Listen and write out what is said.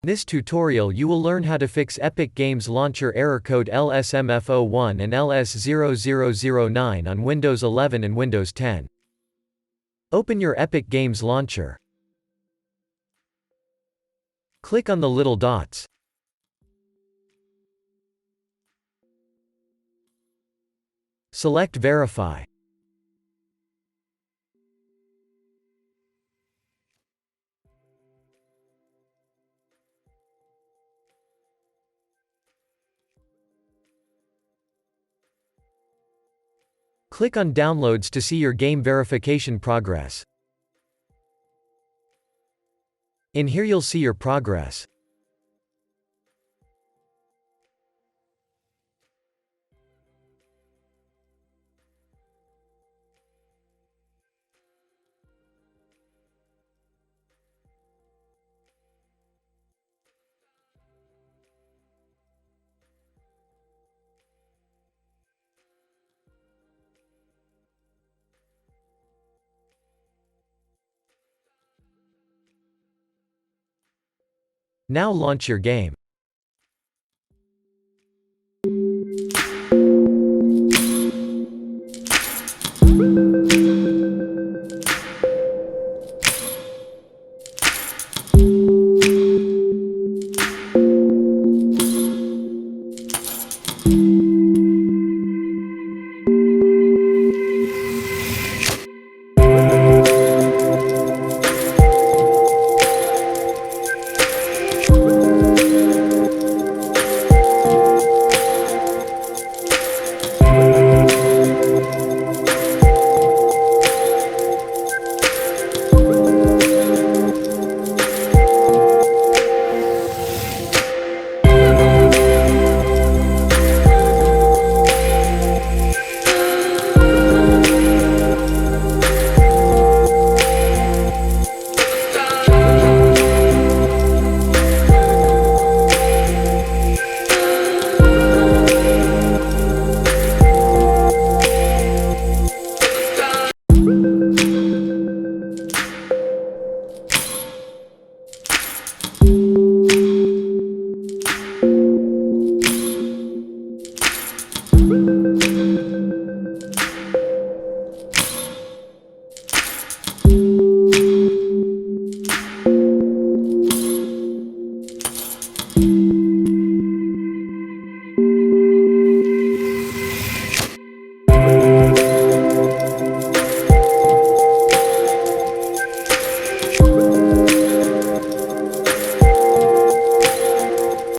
In this tutorial you will learn how to fix Epic Games Launcher error code LS-MF-01 and LS-0009 on Windows 11 and Windows 10. Open your Epic Games Launcher. Click on the little dots. Select Verify. Click on Downloads to see your game verification progress. In here you'll see your progress. Now launch your game.